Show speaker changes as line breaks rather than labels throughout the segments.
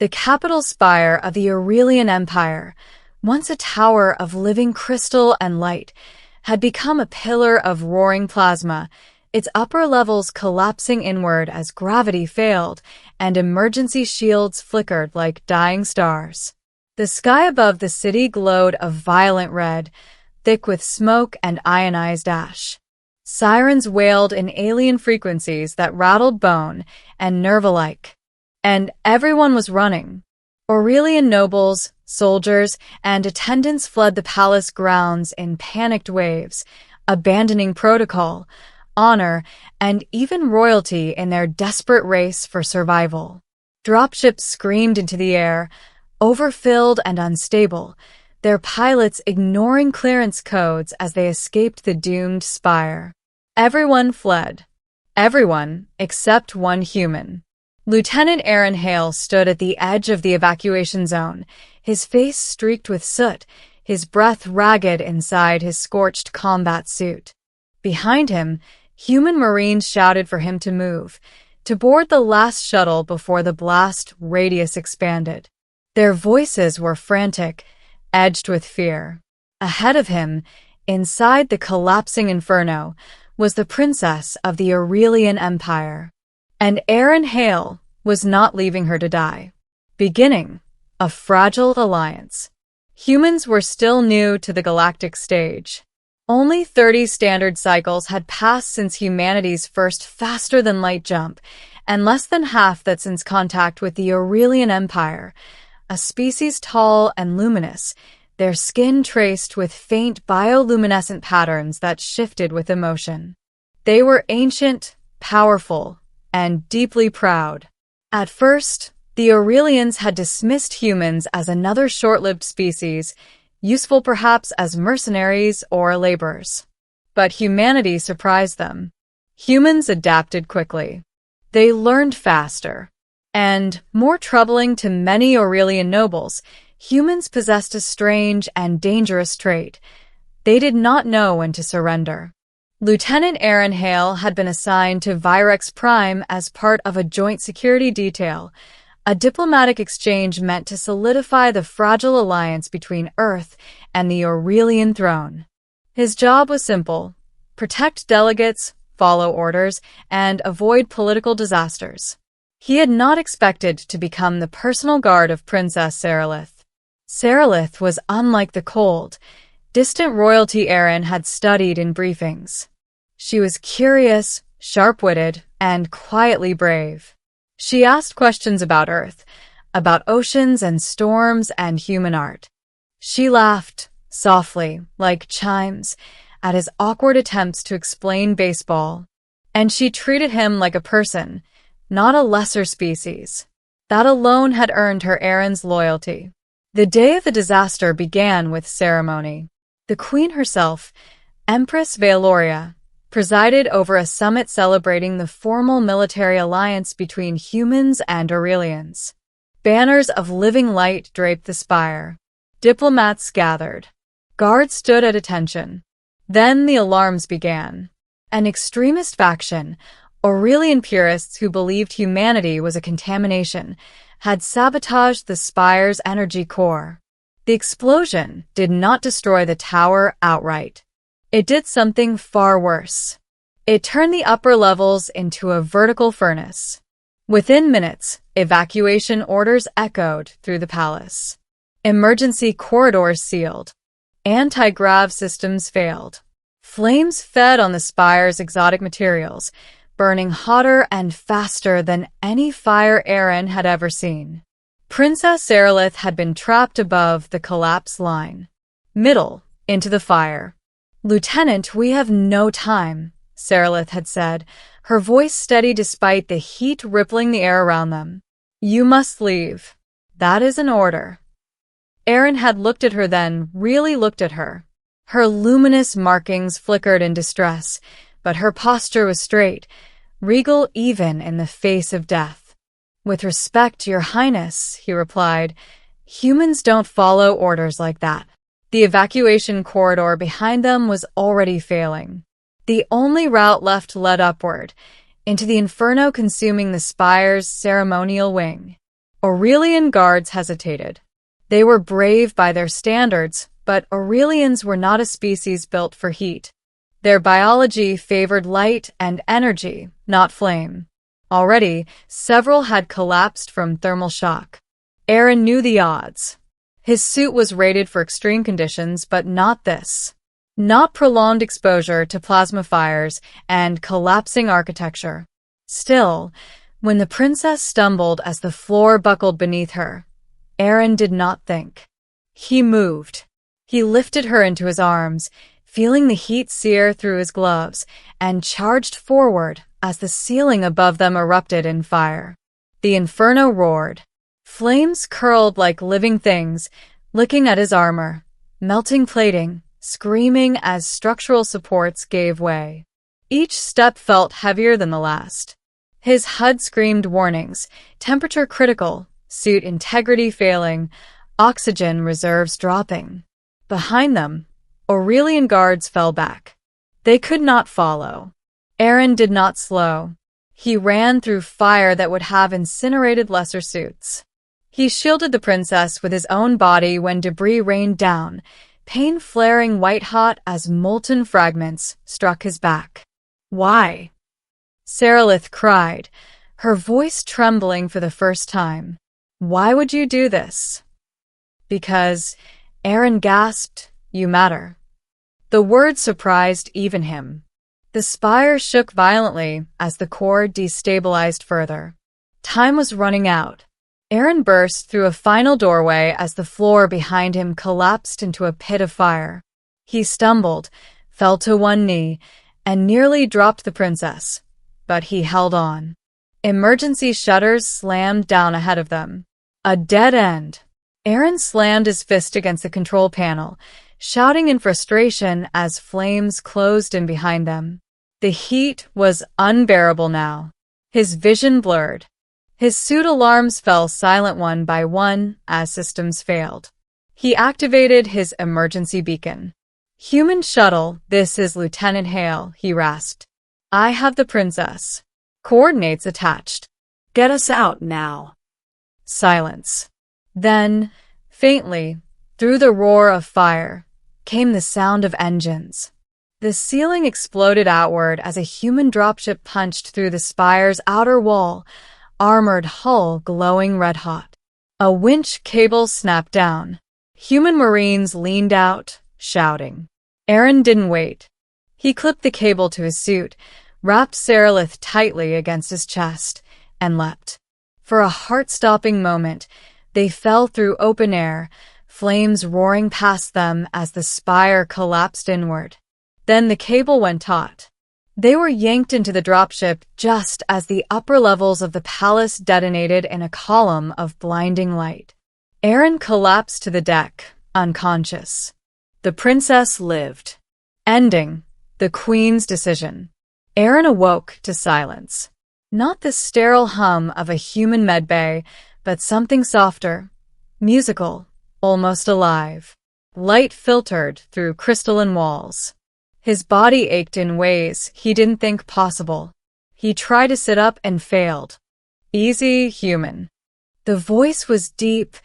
The capital spire of the Aurelian Empire, once a tower of living crystal and light, had become a pillar of roaring plasma, its upper levels collapsing inward as gravity failed and emergency shields flickered like dying stars. The sky above the city glowed a violent red, thick with smoke and ionized ash. Sirens wailed in alien frequencies that rattled bone and nerve alike. And everyone was running. Aurelian nobles, soldiers, and attendants fled the palace grounds in panicked waves, abandoning protocol, honor, and even royalty in their desperate race for survival. Dropships screamed into the air, overfilled and unstable, their pilots ignoring clearance codes as they escaped the doomed spire. Everyone fled. Everyone except one human. Lieutenant Aaron Hale stood at the edge of the evacuation zone, his face streaked with soot, his breath ragged inside his scorched combat suit. Behind him, human Marines shouted for him to move, to board the last shuttle before the blast radius expanded. Their voices were frantic, edged with fear. Ahead of him, inside the collapsing inferno, was the princess of the Aurelian Empire. And Aaron Hale was not leaving her to die. Beginning a fragile alliance. Humans were still new to the galactic stage. Only 30 standard cycles had passed since humanity's first faster-than-light jump, and less than half that since contact with the Aurelian Empire, a species tall and luminous, their skin traced with faint bioluminescent patterns that shifted with emotion. They were ancient, powerful, and deeply proud. At first, the Aurelians had dismissed humans as another short-lived species, useful perhaps as mercenaries or laborers. But humanity surprised them. Humans adapted quickly. They learned faster. And, more troubling to many Aurelian nobles, humans possessed a strange and dangerous trait. They did not know when to surrender. Lieutenant Aaron Hale had been assigned to Virex Prime as part of a joint security detail, a diplomatic exchange meant to solidify the fragile alliance between Earth and the Aurelian throne. His job was simple: protect delegates, follow orders, and avoid political disasters. He had not expected to become the personal guard of Princess Serelith. Serelith was unlike the cold, distant royalty Aaron had studied in briefings. She was curious, sharp-witted, and quietly brave. She asked questions about Earth, about oceans and storms and human art. She laughed, softly, like chimes, at his awkward attempts to explain baseball. And she treated him like a person, not a lesser species. That alone had earned her Aaron's loyalty. The day of the disaster began with ceremony. The queen herself, Empress Valoria, presided over a summit celebrating the formal military alliance between humans and Aurelians. Banners of living light draped the spire. Diplomats gathered. Guards stood at attention. Then the alarms began. An extremist faction, Aurelian purists who believed humanity was a contamination, had sabotaged the spire's energy core. The explosion did not destroy the tower outright. It did something far worse. It turned the upper levels into a vertical furnace. Within minutes, evacuation orders echoed through the palace. Emergency corridors sealed. Anti-grav systems failed. Flames fed on the spire's exotic materials, burning hotter and faster than any fire Aaron had ever seen. Princess Serelith had been trapped above the collapse line. Middle, into the fire. "Lieutenant, we have no time," Serelith had said, her voice steady despite the heat rippling the air around them. "You must leave. That is an order." Aaron had looked at her then, really looked at her. Her luminous markings flickered in distress, but her posture was straight, regal even in the face of death. "With respect, Your Highness," he replied, "humans don't follow orders like that." The evacuation corridor behind them was already failing. The only route left led upward, into the inferno consuming the spire's ceremonial wing. Aurelian guards hesitated. They were brave by their standards, but Aurelians were not a species built for heat. Their biology favored light and energy, not flame. Already, several had collapsed from thermal shock. Aaron knew the odds. His suit was rated for extreme conditions, but not this. Not prolonged exposure to plasma fires and collapsing architecture. Still, when the princess stumbled as the floor buckled beneath her, Aaron did not think. He moved. He lifted her into his arms, feeling the heat sear through his gloves, and charged forward as the ceiling above them erupted in fire. The inferno roared. Flames curled like living things, licking at his armor, melting plating, screaming as structural supports gave way. Each step felt heavier than the last. His HUD screamed warnings, temperature critical, suit integrity failing, oxygen reserves dropping. Behind them, Aurelian guards fell back. They could not follow. Aaron did not slow. He ran through fire that would have incinerated lesser suits. He shielded the princess with his own body when debris rained down, pain flaring white-hot as molten fragments struck his back. "Why?" Saralith cried, her voice trembling for the first time. "Why would you do this?" "Because," Aaron gasped, "you matter." The word surprised even him. The spire shook violently as the core destabilized further. Time was running out. Aaron burst through a final doorway as the floor behind him collapsed into a pit of fire. He stumbled, fell to one knee, and nearly dropped the princess. But he held on. Emergency shutters slammed down ahead of them. A dead end. Aaron slammed his fist against the control panel, shouting in frustration as flames closed in behind them. The heat was unbearable now. His vision blurred. His suit alarms fell silent one by one as systems failed. He activated his emergency beacon. "Human shuttle, this is Lieutenant Hale," he rasped. "I have the princess. Coordinates attached. Get us out now." Silence. Then, faintly, through the roar of fire, came the sound of engines. The ceiling exploded outward as a human dropship punched through the spire's outer wall, armored hull glowing red-hot. A winch cable snapped down. Human Marines leaned out, shouting. Aaron didn't wait. He clipped the cable to his suit, wrapped Saralith tightly against his chest, and leapt. For a heart-stopping moment, they fell through open air, flames roaring past them as the spire collapsed inward. Then the cable went taut. They were yanked into the dropship just as the upper levels of the palace detonated in a column of blinding light. Aaron collapsed to the deck, unconscious. The princess lived. Ending the queen's decision. Aaron awoke to silence. Not the sterile hum of a human medbay, but something softer, musical, almost alive. Light filtered through crystalline walls. His body ached in ways he didn't think possible. He tried to sit up and failed. Easy, human. The voice was deep,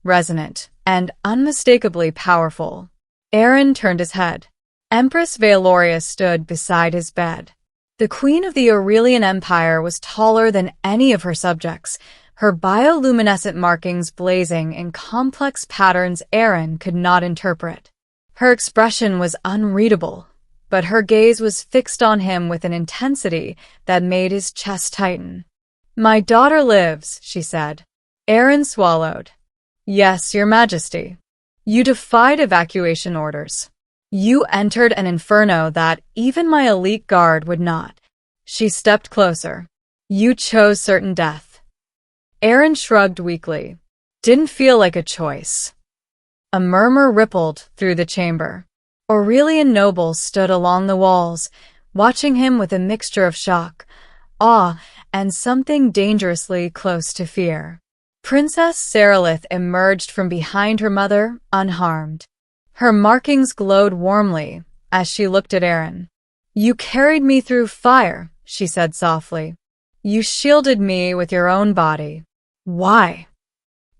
resonant, and unmistakably powerful. Aaron turned his head. Empress Valoria stood beside his bed. The queen of the Aurelian Empire was taller than any of her subjects, her bioluminescent markings blazing in complex patterns Aaron could not interpret. Her expression was unreadable, but her gaze was fixed on him with an intensity that made his chest tighten. "My daughter lives," she said. Aaron swallowed. "Yes, Your Majesty. You defied evacuation orders. You entered an inferno that even my elite guard would not." She stepped closer. "You chose certain death." Aaron shrugged weakly. Didn't feel like a choice. A murmur rippled through the chamber. Aurelian nobles stood along the walls, watching him with a mixture of shock, awe, and something dangerously close to fear. Princess Saralith emerged from behind her mother, unharmed. Her markings glowed warmly as she looked at Aaron. "You carried me through fire," she said softly. "You shielded me with your own body. Why?"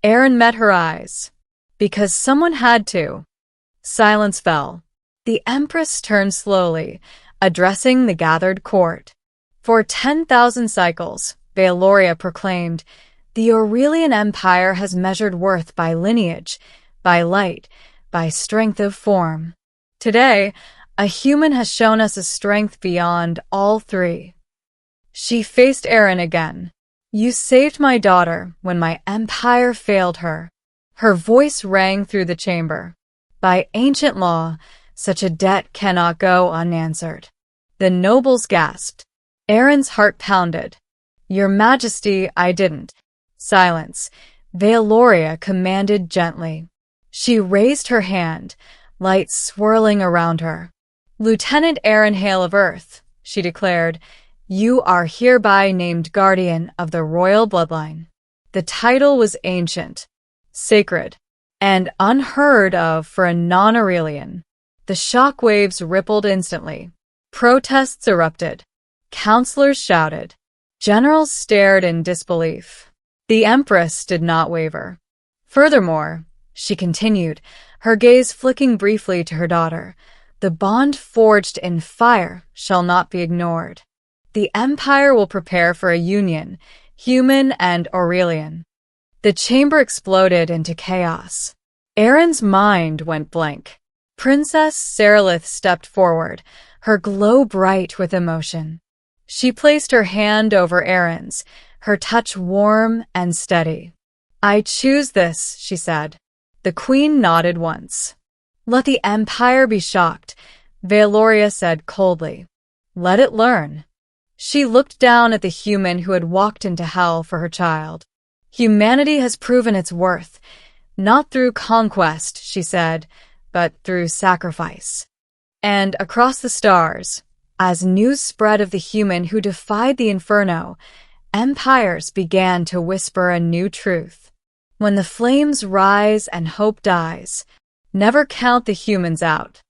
Aaron met her eyes. Because someone had to. Silence fell. The Empress turned slowly, addressing the gathered court. For 10,000 cycles, Veloria proclaimed, the Aurelian Empire has measured worth by lineage, by light, by strength of form. Today, a human has shown us a strength beyond all three. She faced Aaron again. You saved my daughter when my empire failed her. Her voice rang through the chamber. By ancient law, such a debt cannot go unanswered. The nobles gasped. Aaron's heart pounded. Your Majesty, I didn't. Silence. Veloria commanded gently. She raised her hand, light swirling around her. Lieutenant Aaron Hale of Earth, she declared, you are hereby named guardian of the royal bloodline. The title was ancient, sacred, and unheard of for a non-Aurelian. The shockwaves rippled instantly. Protests erupted. Counselors shouted. Generals stared in disbelief. The Empress did not waver. Furthermore, she continued, her gaze flicking briefly to her daughter, the bond forged in fire shall not be ignored. The Empire will prepare for a union, human and Aurelian. The chamber exploded into chaos. Aaron's mind went blank. Princess Serelith stepped forward, her glow bright with emotion. She placed her hand over Aaron's, her touch warm and steady. I choose this, she said. The Queen nodded once. Let the Empire be shocked, Veloria said coldly. Let it learn. She looked down at the human who had walked into hell for her child. Humanity has proven its worth, not through conquest, she said, but through sacrifice. And across the stars, as news spread of the human who defied the Inferno, empires began to whisper a new truth. When the flames rise and hope dies, never count the humans out.